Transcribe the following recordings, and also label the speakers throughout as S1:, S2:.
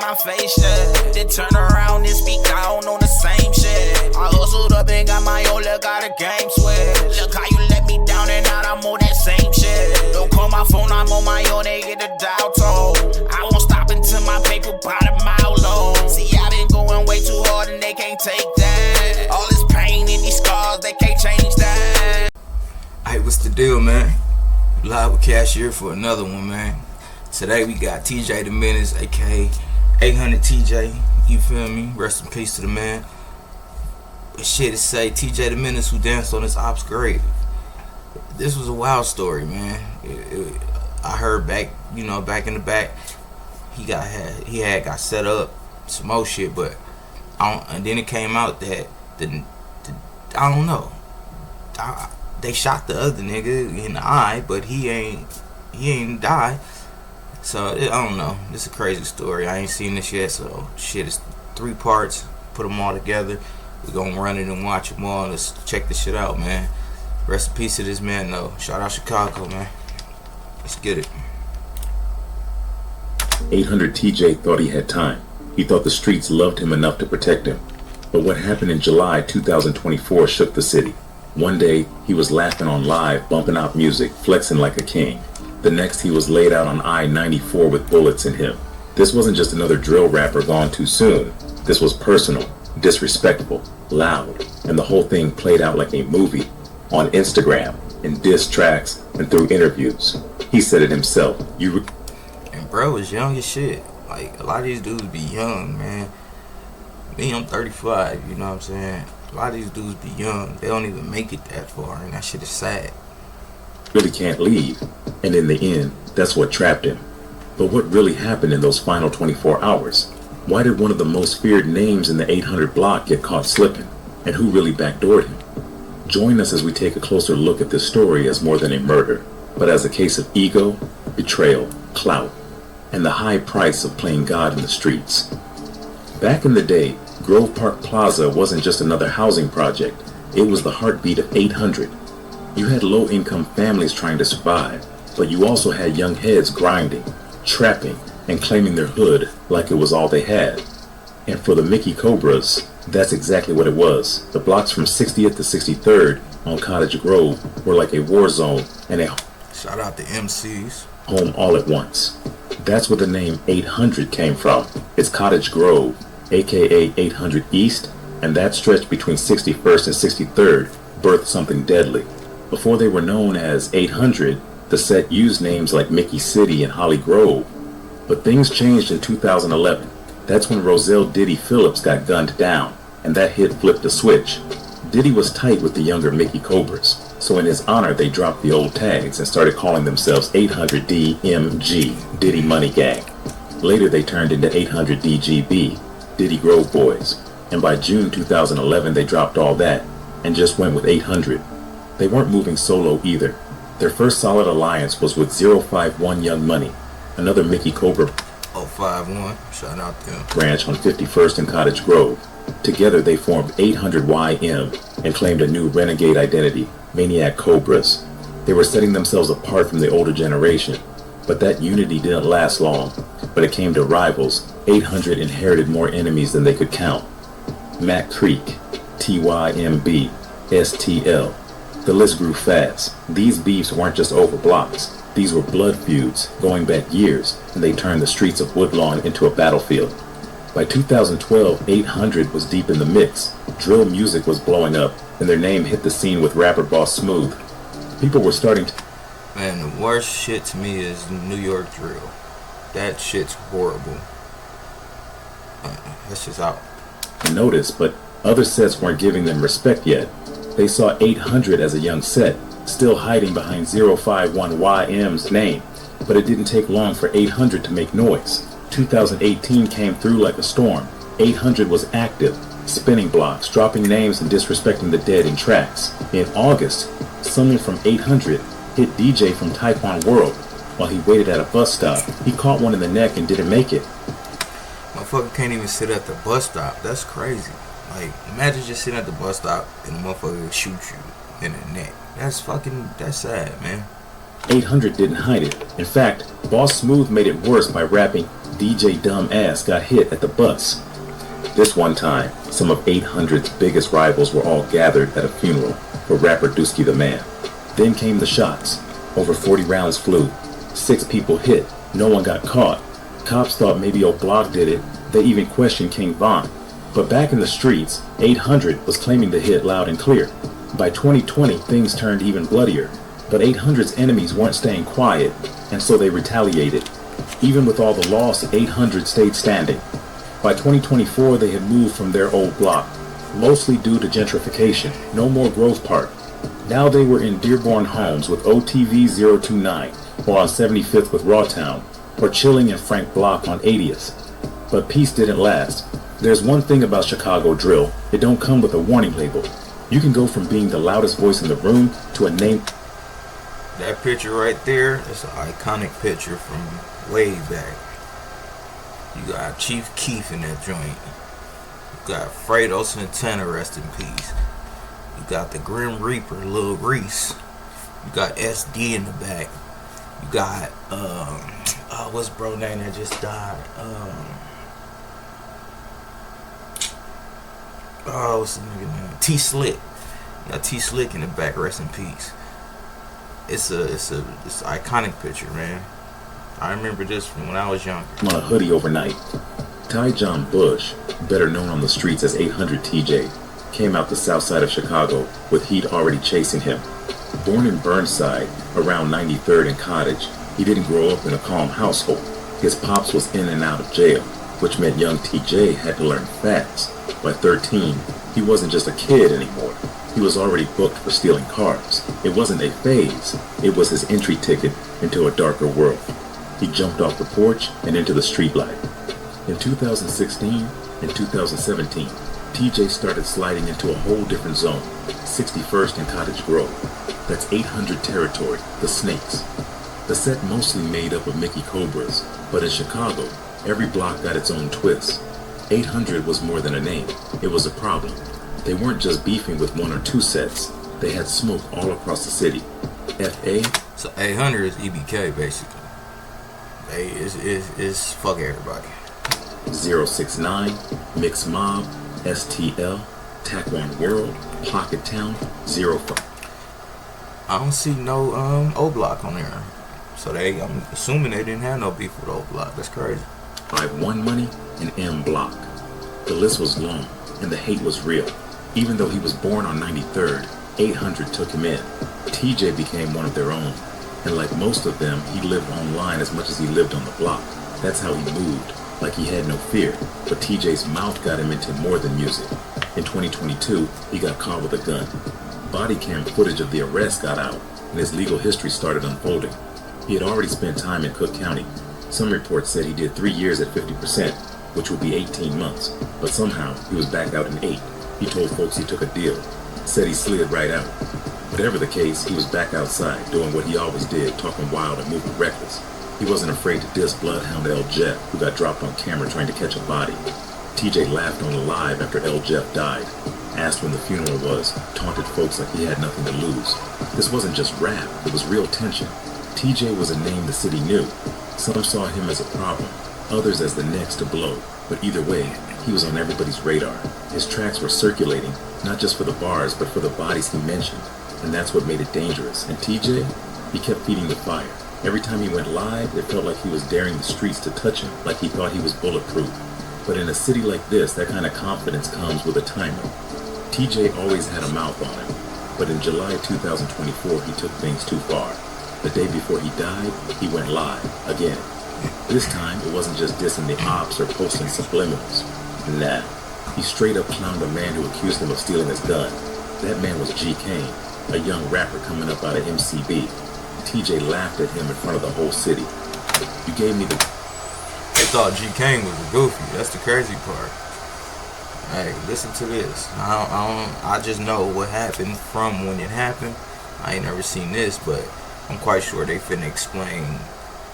S1: my face, yeah. Then turn around and speak down on the same shit. I hustled up and got my own, look how the game switch. Look how you let me down and now I'm on that same shit. Don't call my phone, I'm on my own, they get the dial tone. I won't stop until my paper by the mile long. See, I've been going way too hard and they can't take that. All this pain and these scars, they can't change that.
S2: Hey, what's the deal, man? Live with KASHIER for another one, man. Today we got TJ the Menace, aka 800 TJ. You feel me? Rest in peace to the man. But shit to say, TJ the Menace who danced on his ops grave. This was a wild story, man. I heard back in the back, he got set up some more shit, but and then it came out that I don't know. They shot the other nigga in the eye, but he ain't died. So I don't know. It's a crazy story. I ain't seen this yet, so shit is 3 parts. Put them all together. We're gonna run it and watch them all. Let's check this shit out, man. Rest in peace to this man, though. Shout out Chicago, man. Let's get it.
S3: 800 TJ thought he had time. He thought the streets loved him enough to protect him. But what happened in July 2024 shook the city. One day, he was laughing on live, bumping out music, flexing like a king. The next, he was laid out on I-94 with bullets in him. This wasn't just another drill rapper gone too soon. This was personal, disrespectful, loud, and the whole thing played out like a movie. On Instagram, in diss tracks, and through interviews. He said it himself.
S2: And bro was young as shit. Like, a lot of these dudes be young, man. Me, I'm 35, you know what I'm saying? A lot of these dudes be young. They don't even make it that far, and that shit is sad.
S3: Really can't leave. And in the end, that's what trapped him. But what really happened in those final 24 hours? Why did one of the most feared names in the 800 block get caught slipping? And who really backdoored him? Join us as we take a closer look at this story as more than a murder, but as a case of ego, betrayal, clout, and the high price of playing God in the streets. Back in the day, Grove Park Plaza wasn't just another housing project. It was the heartbeat of 800. You had low-income families trying to survive, but you also had young heads grinding, trapping, and claiming their hood like it was all they had. And for the Mickey Cobras, that's exactly what it was. The blocks from 60th to 63rd on Cottage Grove were like a war zone and a
S2: shout out to MCs
S3: home all at once. That's where the name 800 came from. It's Cottage Grove, aka 800 East, and that stretch between 61st and 63rd birthed something deadly. Before they were known as 800, the set used names like Mickey City and Holly Grove. But things changed in 2011. That's when Roselle Diddy Phillips got gunned down, and that hit flipped a switch. Diddy was tight with the younger Mickey Cobras, so in his honor they dropped the old tags and started calling themselves 800DMG, Diddy Money Gang. Later they turned into 800DGB, Diddy Grove Boys, and by June 2011 they dropped all that and just went with 800. They weren't moving solo either. Their first solid alliance was with 051 Young Money, another Mickey Cobra
S2: 051, shout out to them.
S3: Branch on 51st and Cottage Grove. Together they formed 800YM and claimed a new renegade identity, Maniac Cobras. They were setting themselves apart from the older generation, but that unity didn't last long. When it came to rivals, 800 inherited more enemies than they could count. Mac Creek, TYMB, STL. The list grew fast. These beefs weren't just over blocks. These were blood feuds, going back years, and they turned the streets of Woodlawn into a battlefield. By 2012, 800 was deep in the mix. Drill music was blowing up, and their name hit the scene with rapper Boss Smooth. People were starting to...
S2: Man, the worst shit to me is New York drill. That shit's horrible. That's just out.
S3: Notice, but other sets weren't giving them respect yet. They saw 800 as a young set, still hiding behind 051YM's name, but it didn't take long for 800 to make noise. 2018 came through like a storm. 800 was active, spinning blocks, dropping names and disrespecting the dead in tracks. In August, someone from 800 hit DJ from Taekwon World while he waited at a bus stop. He caught one in the neck and didn't make it.
S2: Motherfucker can't even sit at the bus stop. That's crazy. Like, imagine just sitting at the bus stop and the motherfucker shoot you in the neck. That's sad, man.
S3: 800 didn't hide it. In fact, Boss Smooth made it worse by rapping, DJ Dumb Ass got hit at the bus. This one time, some of 800's biggest rivals were all gathered at a funeral for rapper Dusky the Man. Then came the shots. Over 40 rounds flew. 6 people hit. No one got caught. Cops thought maybe O'Block did it. They even questioned King Von. But back in the streets, 800 was claiming the hit loud and clear. By 2020, things turned even bloodier. But 800's enemies weren't staying quiet, and so they retaliated. Even with all the loss, 800 stayed standing. By 2024, they had moved from their old block, mostly due to gentrification. No more Grove Park. Now they were in Dearborn homes with OTV 029, or on 75th with Rawtown, or chilling in Frank Block on 80th. But peace didn't last. There's one thing about Chicago drill, it don't come with a warning label. You can go from being the loudest voice in the room to a name.
S2: That picture right there is an iconic picture from way back. You got Chief Keef in that joint. You got Fredo Santana, rest in peace. You got the Grim Reaper, Lil Reese. You got SD in the back. You got what's bro name that just died? What's the nigga name? T Slick. You got T Slick in the back, rest in peace. It's an iconic picture, man. I remember this from when I was younger.
S3: On a hoodie overnight. Ty John Bush, better known on the streets as 800 TJ, came out the south side of Chicago with heat already chasing him. Born in Burnside, around 93rd and Cottage, he didn't grow up in a calm household. His pops was in and out of jail, which meant young TJ had to learn fast. By 13, he wasn't just a kid anymore. He was already booked for stealing cars. It wasn't a phase, it was his entry ticket into a darker world. He jumped off the porch and into the street light. In 2016 and 2017, TJ started sliding into a whole different zone, 61st and Cottage Grove. That's 800 territory, the Snakes. The set mostly made up of Mickey Cobras, but in Chicago, every block got its own twist. 800 was more than a name, it was a problem. They weren't just beefing with 1 or 2 sets, they had smoke all across the city. FA?
S2: So 800 is EBK basically. Hey, it's fuck everybody.
S3: 069, Mix Mob, STL, Taquan World, Pocket Town, 05.
S2: I don't see no O-Block on there. So I'm assuming they didn't have no beef with O-Block. That's crazy.
S3: 51 Money and M Block. The list was long and the hate was real. Even though he was born on 93rd, 800 took him in. TJ became one of their own. And like most of them, he lived online as much as he lived on the block. That's how he moved, like he had no fear. But TJ's mouth got him into more than music. In 2022, he got caught with a gun. Body cam footage of the arrest got out, and his legal history started unfolding. He had already spent time in Cook County. Some reports said he did 3 years at 50%, which would be 18 months. But somehow, he was back out in 8. He told folks he took a deal. Said he slid right out. Whatever the case, he was back outside, doing what he always did, talking wild and moving reckless. He wasn't afraid to diss Bloodhound L. Jeff, who got dropped on camera trying to catch a body. TJ laughed on the live after L. Jeff died, asked when the funeral was, taunted folks like he had nothing to lose. This wasn't just rap, it was real tension. TJ was a name the city knew. Some saw him as a problem, others as the next to blow. But either way, he was on everybody's radar. His tracks were circulating, not just for the bars, but for the bodies he mentioned. And that's what made it dangerous. And TJ, he kept feeding the fire. Every time he went live, it felt like he was daring the streets to touch him, like he thought he was bulletproof. But in a city like this, that kind of confidence comes with a timer. TJ always had a mouth on him. But in July 2024, he took things too far. The day before he died, he went live, again. This time, it wasn't just dissing the ops or posting subliminals. Nah, he straight up clowned a man who accused him of stealing his gun. That man was G. Kane, a young rapper coming up out of MCB. TJ laughed at him in front of the whole city. You gave me the...
S2: They thought G. Kane was a goofy. That's the crazy part. Hey, listen to this. I just know what happened from when it happened. I ain't never seen this, but I'm quite sure they finna explain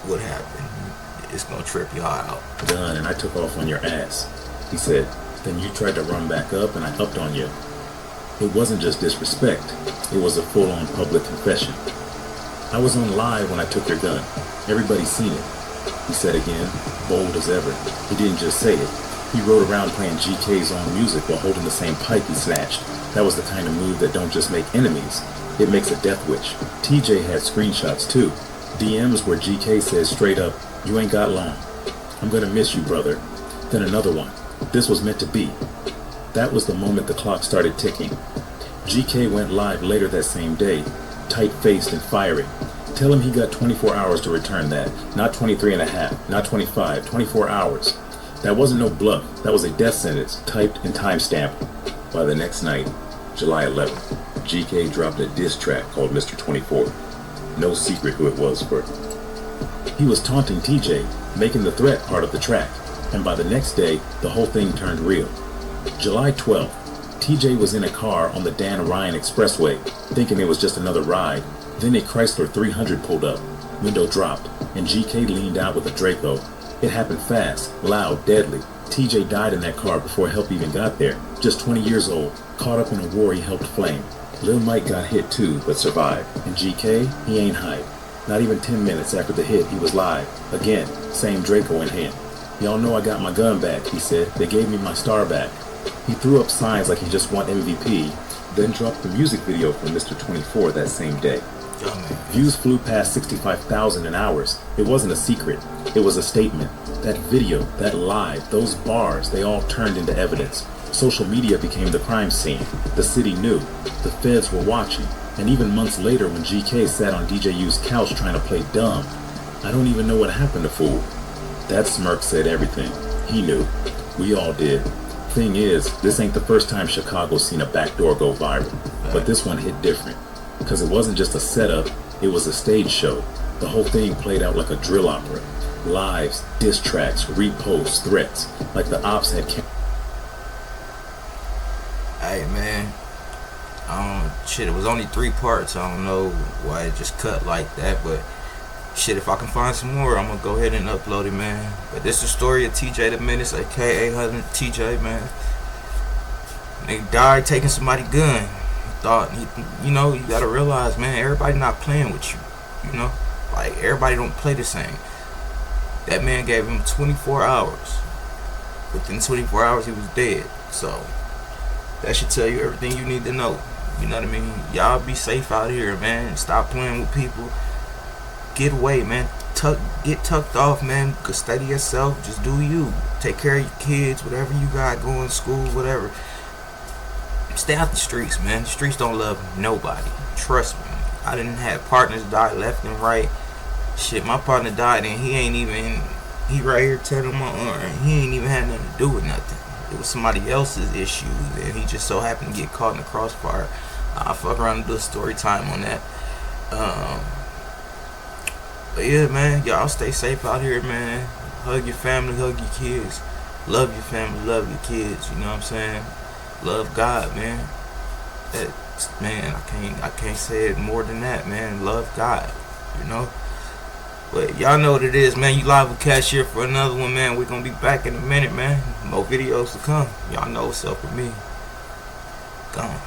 S2: what happened. It's gonna trip y'all out.
S3: Done, and I took off on your ass. He said, then you tried to run back up and I upped on you. It wasn't just disrespect. It was a full-on public confession. I was on live when I took your gun. Everybody's seen it. He said again, bold as ever. He didn't just say it. He rode around playing GK's own music while holding the same pipe he snatched. That was the kind of move that don't just make enemies. It makes a death wish. TJ had screenshots too. DMs where GK says straight up, "You ain't got long. I'm gonna miss you, brother." Then another one. "This was meant to be." That was the moment the clock started ticking. GK went live later that same day, tight-faced and fiery. Tell him he got 24 hours to return that. Not 23 and a half, not 25, 24 hours. That wasn't no bluff. That was a death sentence, typed and time-stamped. By the next night, July 11th, GK dropped a diss track called Mr. 24. No secret who it was for. He was taunting TJ, making the threat part of the track. And by the next day, the whole thing turned real. July 12th, TJ was in a car on the Dan Ryan Expressway, thinking it was just another ride. Then a Chrysler 300 pulled up, window dropped, and GK leaned out with a Draco. It happened fast, loud, deadly. TJ died in that car before help even got there. Just 20 years old, caught up in a war he helped flame. Lil Mike got hit too, but survived. And GK, he ain't hype. Not even 10 minutes after the hit, he was live. Again, same Draco in hand. "Y'all know I got my gun back," he said. "They gave me my star back." He threw up signs like he just won MVP, then dropped the music video for Mr. 24 that same day. Views flew past 65,000 in hours. It wasn't a secret. It was a statement. That video, that live, those bars, they all turned into evidence. Social media became the crime scene. The city knew. The feds were watching. And even months later when GK sat on DJ U's couch trying to play dumb, "I don't even know what happened to fool." That smirk said everything. He knew. We all did. Thing is, this ain't the first time Chicago's seen a backdoor go viral. But this one hit different. Because it wasn't just a setup, it was a stage show. The whole thing played out like a drill opera. Lives, diss tracks, reposts, threats. Like the ops had...
S2: Hey man, shit, it was only 3 parts. I don't know why it just cut like that, but shit, if I can find some more, I'm gonna go ahead and upload it, man. But this is the story of TJ the Menace, aka 800 TJ, man. They died taking somebody's gun. Thought, you know, you gotta realize, man, everybody not playing with you. You know, like everybody don't play the same. That man gave him 24 hours. Within 24 hours, he was dead. So that should tell you everything you need to know. You know what I mean? Y'all be safe out here, man. Stop playing with people. Get away, man. Get tucked off, man. Study yourself. Just do you. Take care of your kids, whatever you got going, school, whatever. Stay out the streets, man. The streets don't love nobody. Trust me. I didn't have partners die left and right. Shit, my partner died and he right here tatted on my arm. He ain't even had nothing to do with nothing. It was somebody else's issue and he just so happened to get caught in the crossfire. I'll fuck around and do a story time on that. But yeah, man, y'all stay safe out here, man. Hug your family, hug your kids. Love your family, love your kids. You know what I'm saying? Love God, man. Man, I can't say it more than that, man. Love God, you know. But y'all know what it is, man. You live with KASHIER for another one, man. We're gonna be back in a minute, man. More videos to come. Y'all know what's up with me. Gone.